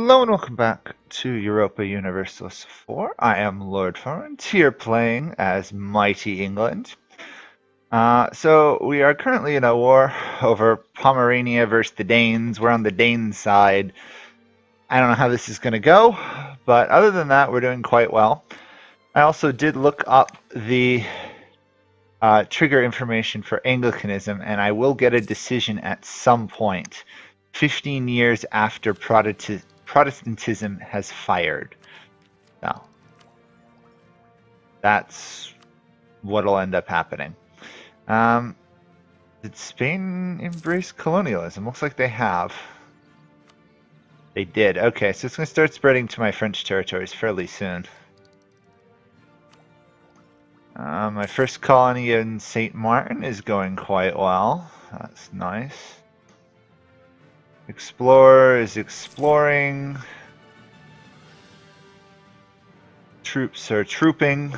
Hello and welcome back to Europa Universalis 4. I am Lord Forwind, here playing as Mighty England. So we are currently in a war over Pomerania versus the Danes. We're on the Dane side. I don't know how this is going to go, but other than that, we're doing quite well. I also did look up the trigger information for Anglicanism, and I will get a decision at some point, 15 years after Protestantism has fired. Now, that's what'll end up happening. Did Spain embrace colonialism? Looks like they have. They did. Okay, so it's going to start spreading to my French territories fairly soon. My first colony in St. Martin is going quite well. That's nice. Explorer is exploring. Troops are trooping.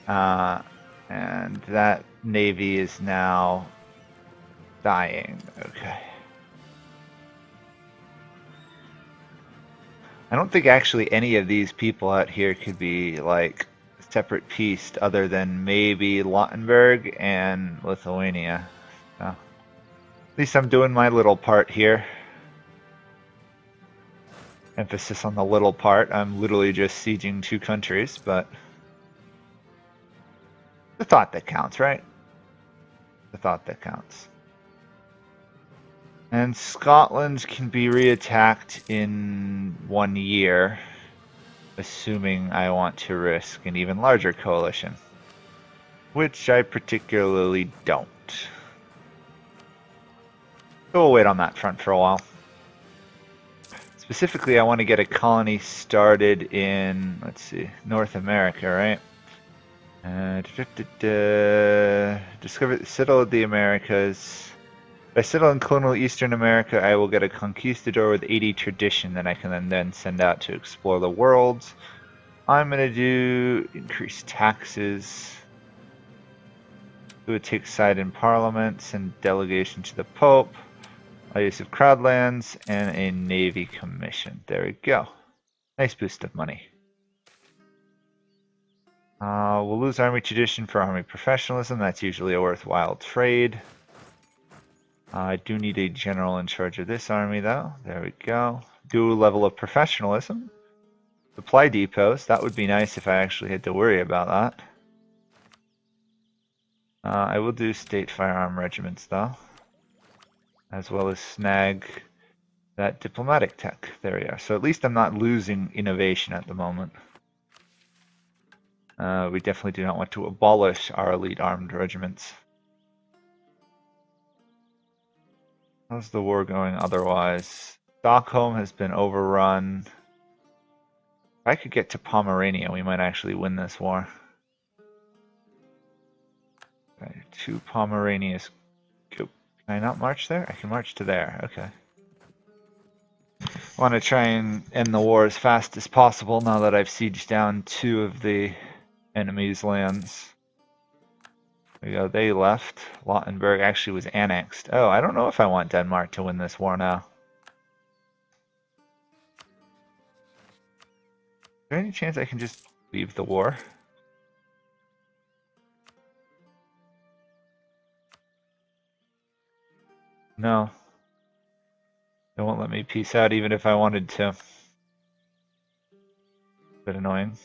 And that navy is now dying. Okay. I don't think actually any of these people out here could be like a separate piece other than maybe Lautenberg and Lithuania. So, at least I'm doing my little part here. Emphasis on the little part. I'm literally just sieging two countries, but the thought that counts, right? The thought that counts. And Scotland can be reattacked in 1 year, assuming I want to risk an even larger coalition, which I particularly don't. So we'll wait on that front for a while. Specifically, I want to get a colony started in, let's see, North America, right? Settle the Americas. If I settle in colonial Eastern America, I will get a conquistador with 80 tradition that I can then send out to explore the world. I'm going to do increase taxes. Who would take side in parliament, send delegation to the Pope. Use of crowdlands and a navy commission. There we go. Nice boost of money. We'll lose army tradition for army professionalism. That's usually a worthwhile trade. I do need a general in charge of this army, though. There we go. Dual level of professionalism. Supply depots. That would be nice if I actually had to worry about that. I will do state firearm regiments, though, as well as snag that diplomatic tech. There we are. So at least I'm not losing innovation at the moment. We definitely do not want to abolish our elite armed regiments. How's the war going otherwise? Stockholm has been overrun. If I could get to Pomerania, we might actually win this war. Okay, to Pomerania's. Can I not march there? I can march to there. Okay. I want to try and end the war as fast as possible now that I've sieged down 2 of the enemy's lands. There we go. They left. Lautenberg actually was annexed. Oh, I don't know if I want Denmark to win this war now. Is there any chance I can just leave the war? No. They won't let me peace out even if I wanted to. Bit annoying.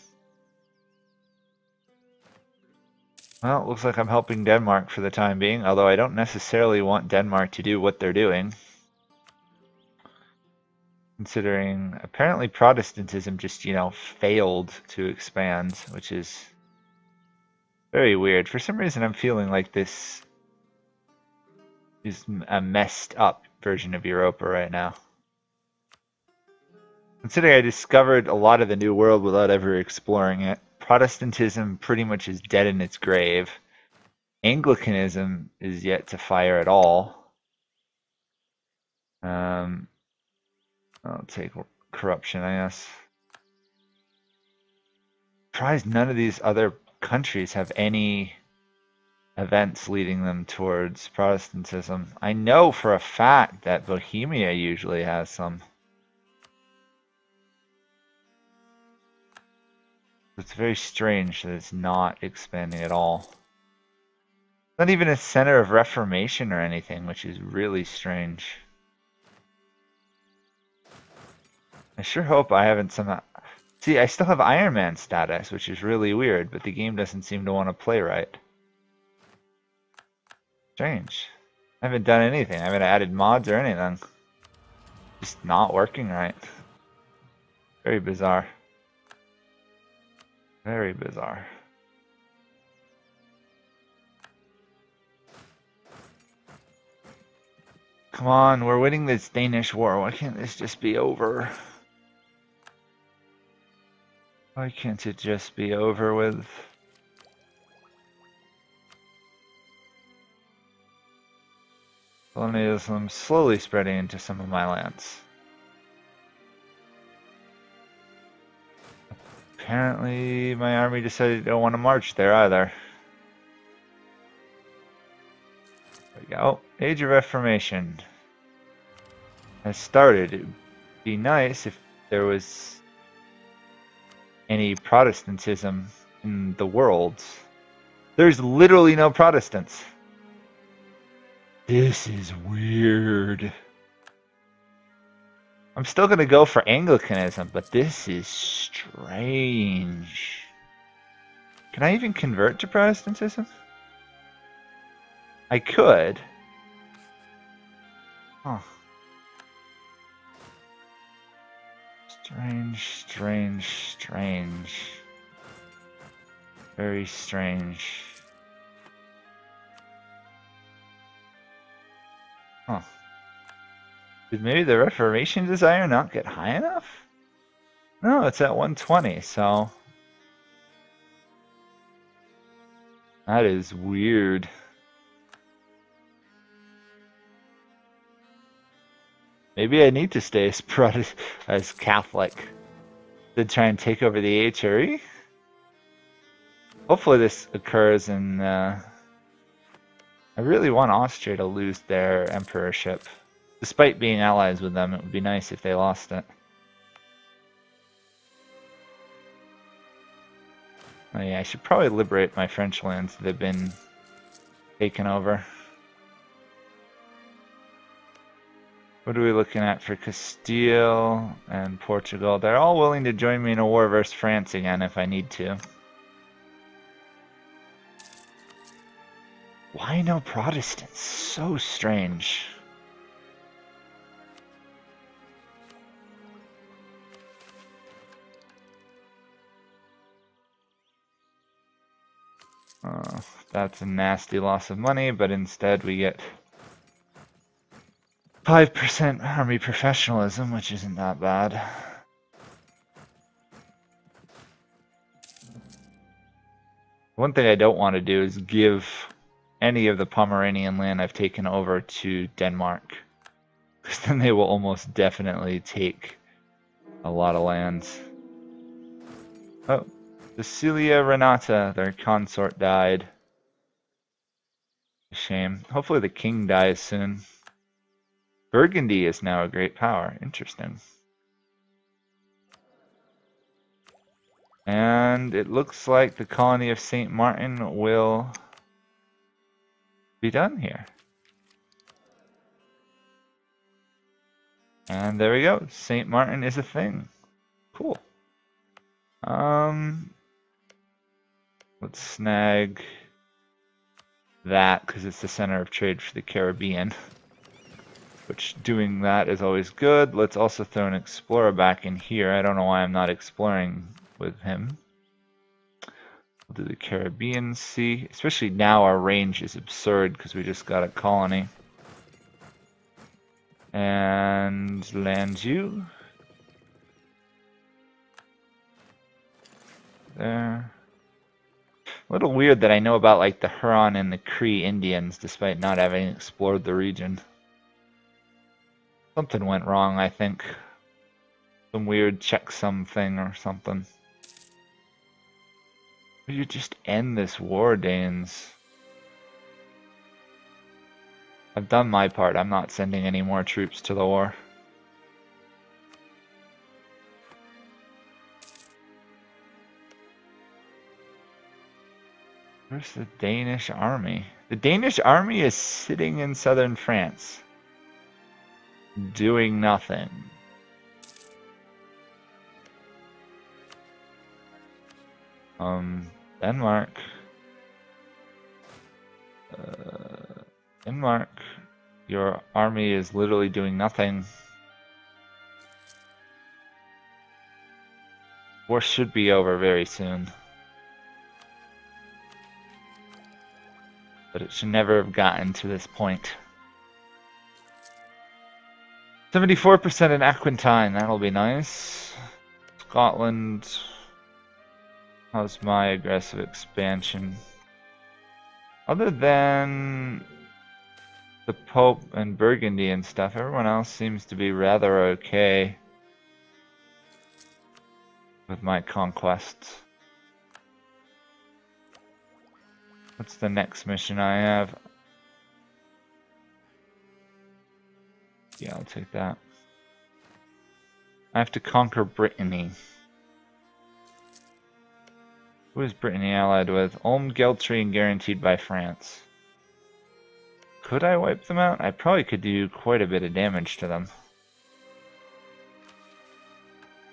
Well, it looks like I'm helping Denmark for the time being, although I don't necessarily want Denmark to do what they're doing. Considering apparently Protestantism just, failed to expand, which is very weird. For some reason I'm feeling like this is a messed up version of Europa right now. Considering I discovered a lot of the New World without ever exploring it, Protestantism pretty much is dead in its grave. Anglicanism is yet to fire at all. I'll take corruption, I guess. Surprised none of these other countries have any events leading them towards Protestantism. I know for a fact that Bohemia usually has some. It's very strange that it's not expanding at all. It's not even a center of reformation or anything, which is really strange. I sure hope I haven't somehow... See, I still have Iron Man status, which is really weird, but the game doesn't seem to want to play right. Strange. I haven't done anything. I haven't added mods or anything. Just not working right. Very bizarre. Very bizarre. Come on, we're winning this Danish war. Why can't this just be over? Why can't it just be over with? Colonialism slowly spreading into some of my lands. Apparently, my army decided they don't want to march there either. There we go. Age of Reformation has started. It would be nice if there was any Protestantism in the world. There's literally no Protestants. This is weird. I'm still going to go for Anglicanism, but this is strange. Can I even convert to Protestantism? I could. Huh. Strange, strange, strange. Very strange. Huh. Did maybe the Reformation desire not get high enough? No, it's at 120, so... That is weird. Maybe I need to stay as Catholic to try and take over the HRE. Hopefully this occurs in... I really want Austria to lose their emperorship. Despite being allies with them, it would be nice if they lost it. Oh yeah, I should probably liberate my French lands. They've been taken over. What are we looking at for Castile and Portugal? They're all willing to join me in a war versus France again if I need to. Why no Protestants? So strange. That's a nasty loss of money, but instead we get 5% army professionalism, which isn't that bad. One thing I don't want to do is give any of the Pomeranian land I've taken over to Denmark, because then they will almost definitely take a lot of lands. Oh, Cecilia Renata, their consort, died. A shame. Hopefully the king dies soon. Burgundy is now a great power. Interesting. And it looks like the colony of St. Martin will be done here. And there we go. St. Martin is a thing. Cool. Let's snag that because it's the center of trade for the Caribbean. Which doing that is always good. Let's also throw an explorer back in here. I don't know why I'm not exploring with him. We'll do the Caribbean Sea. Especially now our range is absurd because we just got a colony. And land you. There. A little weird that I know about like the Huron and the Cree Indians despite not having explored the region. Something went wrong, I think. Some weird checksum thing or something. Will you just end this war, Danes? I've done my part. I'm not sending any more troops to the war. Where's the Danish army? The Danish army is sitting in southern France, doing nothing. Denmark. Denmark, your army is literally doing nothing. War should be over very soon. But it should never have gotten to this point. 74% in Aquintine, that'll be nice. Scotland. How's my aggressive expansion? Other than the Pope and Burgundy and stuff, everyone else seems to be rather okay with my conquests. What's the next mission I have? Yeah, I'll take that. I have to conquer Brittany. Who is Brittany allied with? Ulm, Geltry, and guaranteed by France. Could I wipe them out? I probably could do quite a bit of damage to them.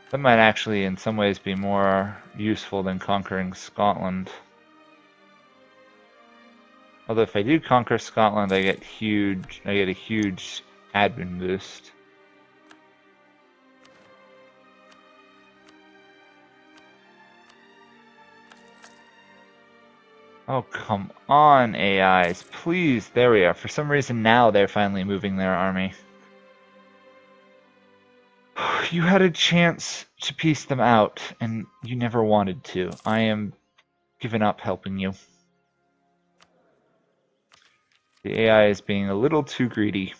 That might actually in some ways be more useful than conquering Scotland. Although if I do conquer Scotland, I get a huge admin boost. Oh, come on, AIs. Please. There we are. For some reason now they're finally moving their army. You had a chance to piece them out, and you never wanted to. I am giving up helping you. The AI is being a little too greedy.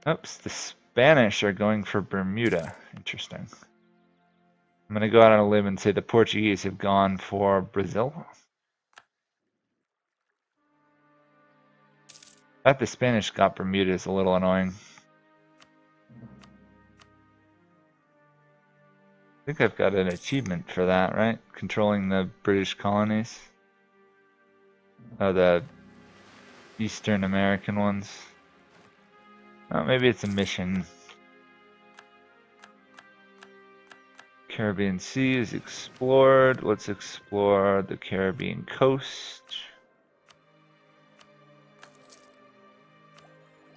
Oops, the Spanish are going for Bermuda. Interesting. I'm going to go out on a limb and say the Portuguese have gone for Brazil. The fact the Spanish got Bermuda is a little annoying. I think I've got an achievement for that, right? Controlling the British colonies. Oh, the Eastern American ones. Oh, maybe it's a mission. Caribbean Sea is explored. Let's explore the Caribbean coast.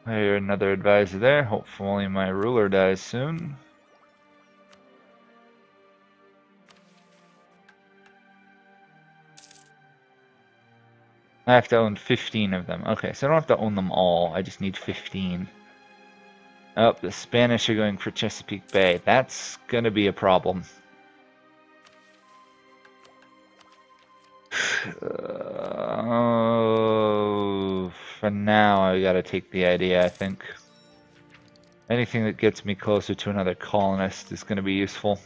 Hire another advisor there. Hopefully my ruler dies soon. I have to own 15 of them. Okay, so I don't have to own them all. I just need 15. Oh, the Spanish are going for Chesapeake Bay. That's gonna be a problem. For now, I gotta take the idea, I think. Anything that gets me closer to another colonist is gonna be useful.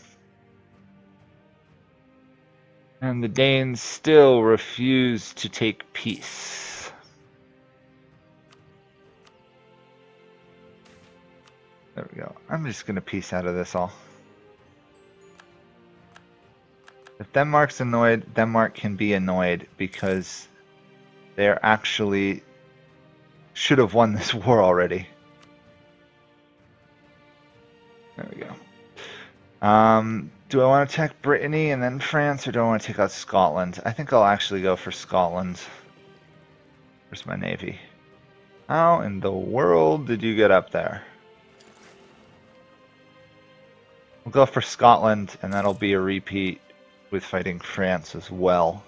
And the Danes still refuse to take peace. There we go. I'm just gonna peace out of this all. If Denmark's annoyed, Denmark can be annoyed because they're actually should have won this war already. There we go. Do I want to attack Brittany and then France, or do I want to take out Scotland? I think I'll actually go for Scotland. Where's my navy? How in the world did you get up there? We'll go for Scotland, and that'll be a repeat with fighting France as well.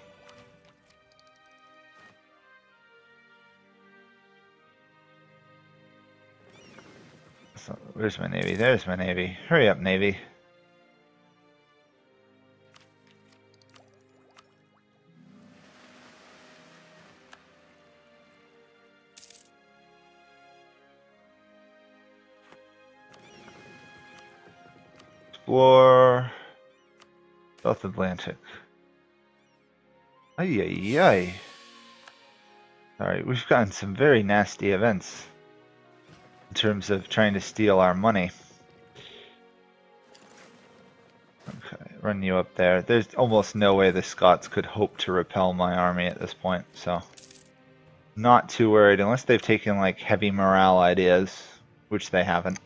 So, where's my navy? There's my navy. Hurry up, navy. Explore South Atlantic. Ay ay ay. Alright, we've gotten some very nasty events in terms of trying to steal our money. Okay, run you up there. There's almost no way the Scots could hope to repel my army at this point, so not too worried, unless they've taken like heavy morale ideas, which they haven't.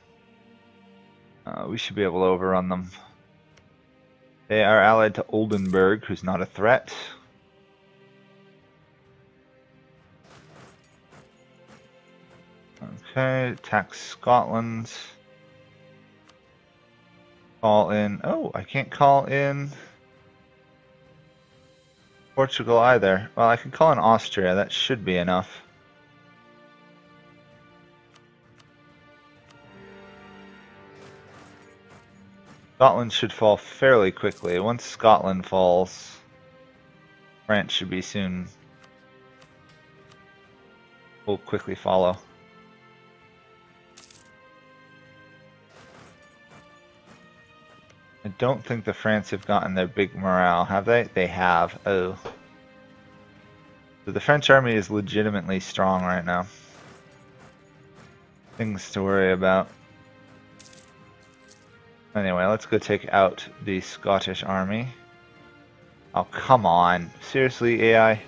We should be able to overrun them. They are allied to Oldenburg, who's not a threat. Okay, attack Scotland. Call in. Oh, I can't call in Portugal either. Well, I can call in Austria. That should be enough. Scotland should fall fairly quickly. Once Scotland falls, France should be soon. Will quickly follow. I don't think the France have gotten their big morale, have they? They have. Oh. So the French army is legitimately strong right now. Things to worry about. Anyway, let's go take out the Scottish army. Oh, come on. Seriously, AI?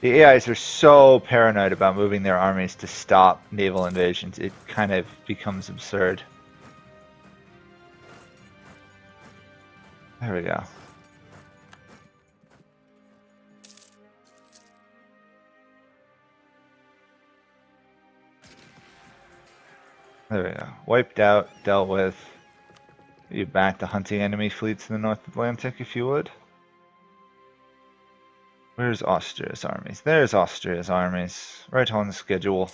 The AIs are so paranoid about moving their armies to stop naval invasions. It kind of becomes absurd. There we go. There we go. Wiped out, dealt with. You back to hunting enemy fleets in the North Atlantic, if you would. Where's Austria's armies? There's Austria's armies. Right on the schedule.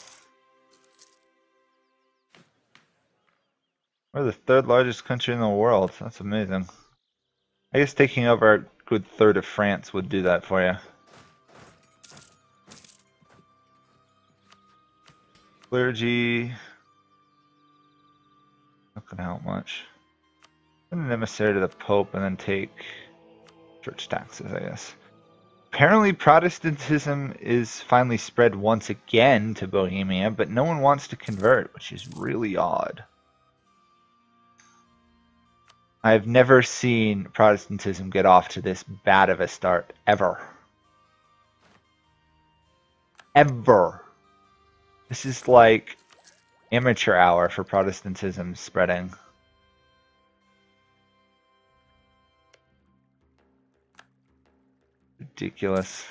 We're the third largest country in the world. That's amazing. I guess taking over a good third of France would do that for you. Clergy. Not gonna help much. Send an emissary to the Pope and then take church taxes, I guess. Apparently Protestantism is finally spread once again to Bohemia, but no one wants to convert, which is really odd. I've never seen Protestantism get off to this bad of a start, ever. Ever. This is like amateur hour for Protestantism spreading. Ridiculous.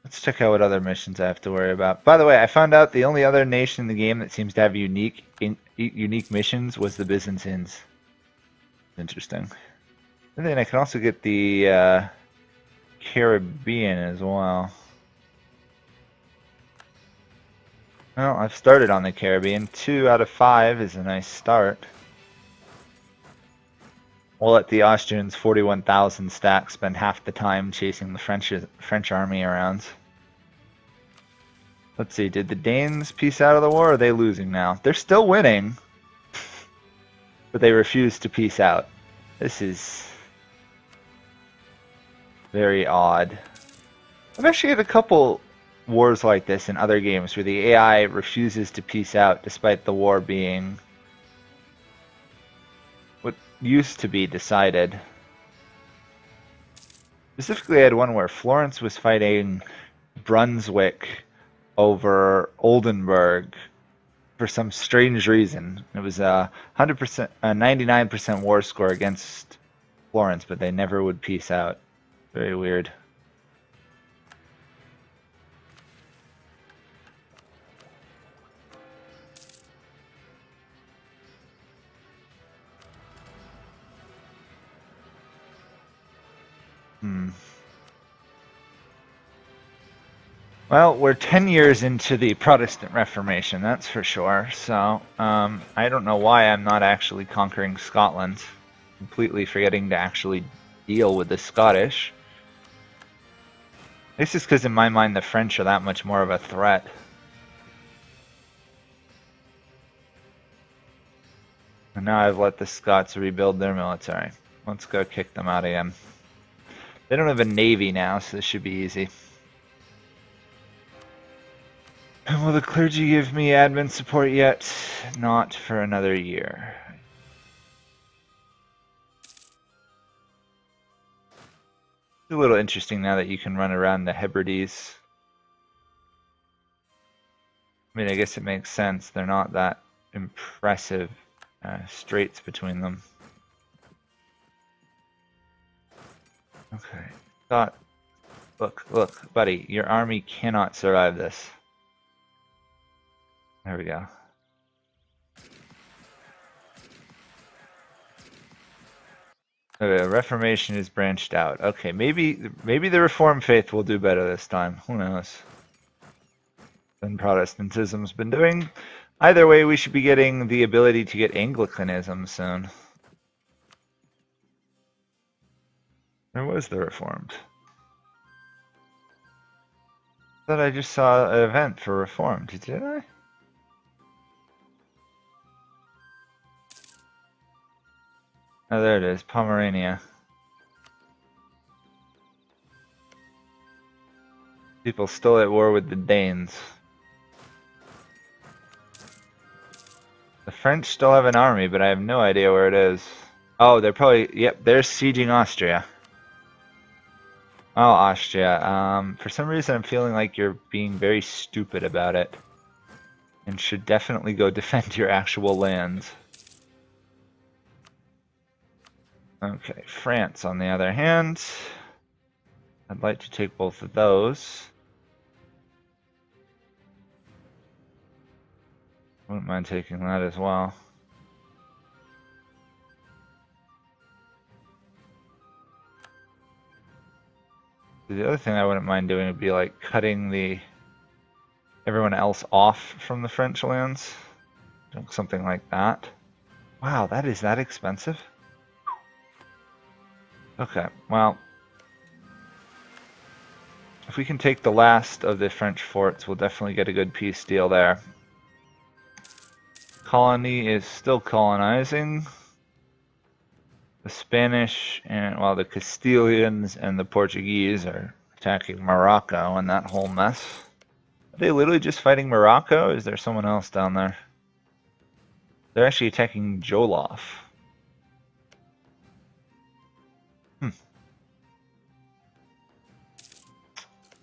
Let's check out what other missions I have to worry about. By the way, I found out the only other nation in the game that seems to have unique missions was the Byzantines. Interesting. And then I can also get the Caribbean as well. Well, I've started on the Caribbean. 2 out of 5 is a nice start. We'll let the Austrians' 41,000 stack spend half the time chasing the French army around. Let's see, did the Danes peace out of the war, or are they losing now? They're still winning, but they refuse to peace out. This is very odd. I've actually had a couple wars like this in other games where the AI refuses to peace out despite the war being what used to be decided. Specifically, I had one where Florence was fighting Brunswick over Oldenburg for some strange reason. It was a 100%, 99% war score against Florence, but they never would peace out. Very weird. Well, we're 10 years into the Protestant Reformation, that's for sure. So, I don't know why I'm not actually conquering Scotland. Completely forgetting to actually deal with the Scottish. This is because in my mind the French are that much more of a threat. And now I've let the Scots rebuild their military. Let's go kick them out again. They don't have a navy now, so this should be easy. And will the clergy give me admin support yet? Not for another year. It's a little interesting now that you can run around the Hebrides. I mean, I guess it makes sense. They're not that impressive straits between them. Okay. Thought. Look, buddy. Your army cannot survive this. There we go. Okay, Reformation is branched out. Okay, maybe the Reformed faith will do better this time. Who knows? Than Protestantism's been doing. Either way, we should be getting the ability to get Anglicanism soon. Where was the Reformed? I thought I just saw an event for Reformed. Did I? Oh, there it is. Pomerania. People still at war with the Danes. The French still have an army, but I have no idea where it is. Oh, they're probably... Yep, they're sieging Austria. Oh, Austria. For some reason I'm feeling like you're being very stupid about it. And should definitely go defend your actual lands. Okay, France on the other hand. I'd like to take both of those. Wouldn't mind taking that as well. The other thing I wouldn't mind doing would be like cutting everyone else off from the French lands. Something like that. Wow, that is that expensive? Okay, well, if we can take the last of the French forts, we'll definitely get a good peace deal there. Colony is still colonizing. The Spanish and, well, the Castilians and the Portuguese are attacking Morocco and that whole mess. Are they literally just fighting Morocco? Or is there someone else down there? They're actually attacking Jolof.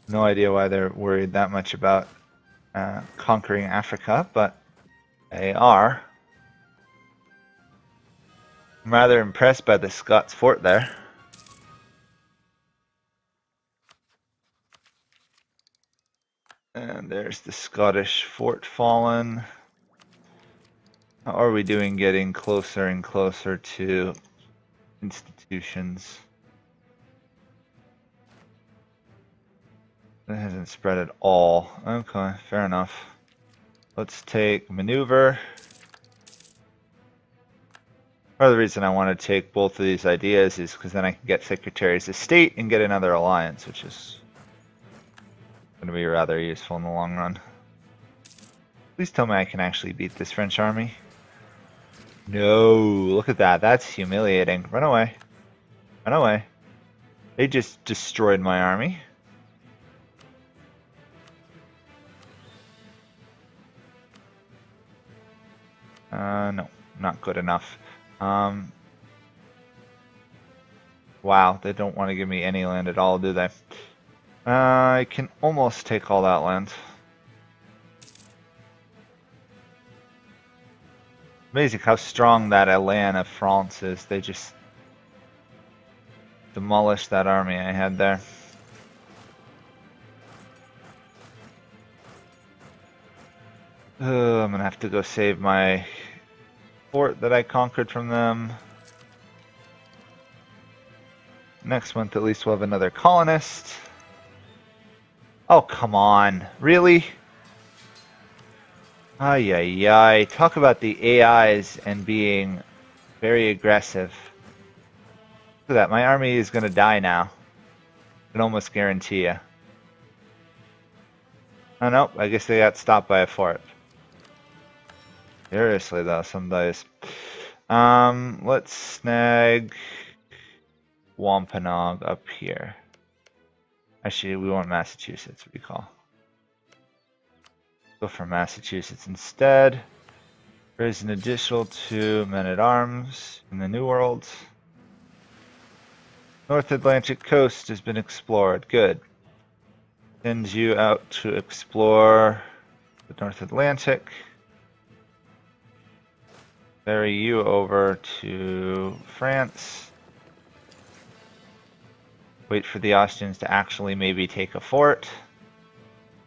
No idea why they're worried that much about conquering Africa, but they are. I'm rather impressed by the Scots fort there. And there's the Scottish fort fallen. How are we doing getting closer and closer to institutions? That hasn't spread at all. Okay, fair enough. Let's take maneuver. Part of the reason I want to take both of these ideas is because then I can get Secretaries of State and get another alliance, which is going to be rather useful in the long run. Please tell me I can actually beat this French army. No, look at that. That's humiliating. Run away. Run away. They just destroyed my army. No, not good enough. Wow, they don't want to give me any land at all, do they? I can almost take all that land. Amazing how strong that Elan of France is. They just demolished that army I had there. I'm gonna have to go save my fort that I conquered from them. Next month at least we'll have another colonist. Oh, come on. Really? Ay, ay, ay. Talk about the AIs and being very aggressive. Look at that. My army is going to die now. I can almost guarantee you. Oh, nope. I guess they got stopped by a fort. Seriously, though, some days. Let's snag Wampanoag up here. Actually, we want Massachusetts, recall. Go for Massachusetts instead. There's an additional 2 men-at-arms in the New World. North Atlantic coast has been explored. Good. Send you out to explore the North Atlantic. Ferry you over to France. Wait for the Austrians to actually maybe take a fort.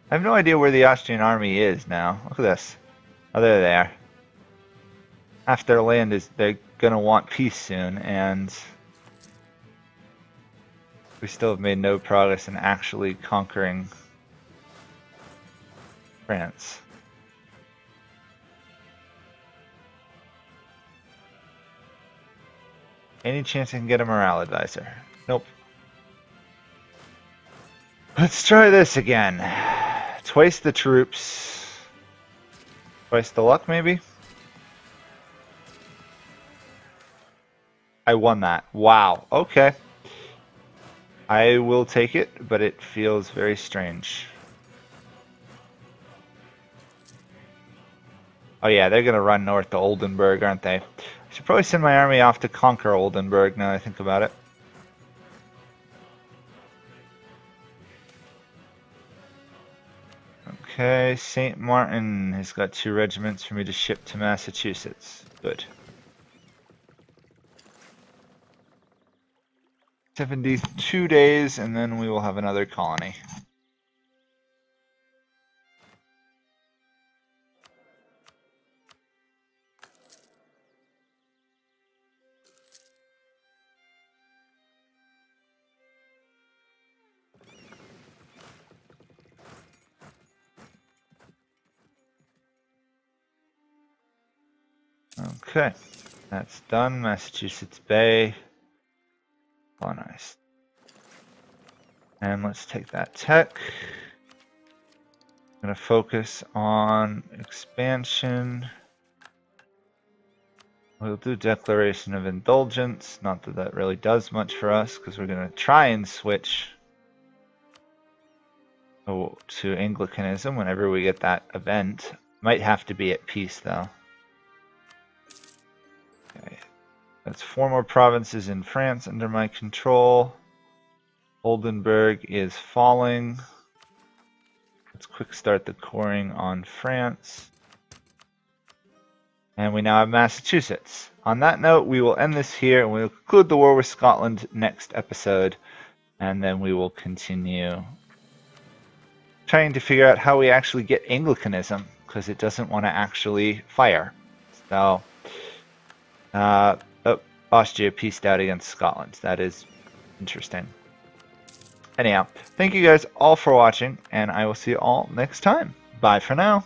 I have no idea where the Austrian army is now. Look at this. Oh, there they are. Half their land is, they're gonna want peace soon, and we still have made no progress in actually conquering France. Any chance I can get a morale advisor? Nope. Let's try this again. Twice the troops. Twice the luck, maybe? I won that. Wow. Okay. I will take it, but it feels very strange. Oh yeah, they're gonna run north to Oldenburg, aren't they? I should probably send my army off to conquer Oldenburg now that I think about it. Okay, St. Martin has got 2 regiments for me to ship to Massachusetts. Good. 72 days, and then we will have another colony. Okay, that's done. Massachusetts Bay. Colonized. And let's take that tech. I'm going to focus on expansion. We'll do Declaration of Indulgence. Not that that really does much for us, because we're going to try and switch to Anglicanism whenever we get that event. Might have to be at peace, though. Okay. That's 4 more provinces in France under my control. Oldenburg is falling. Let's quick start the coring on France. And we now have Massachusetts. On that note, we will end this here, and we'll conclude the war with Scotland next episode. And then we will continue trying to figure out how we actually get Anglicanism, because it doesn't want to actually fire. So, Austria pieced out against Scotland. That is interesting. Anyhow, thank you guys all for watching, and I will see you all next time. Bye for now.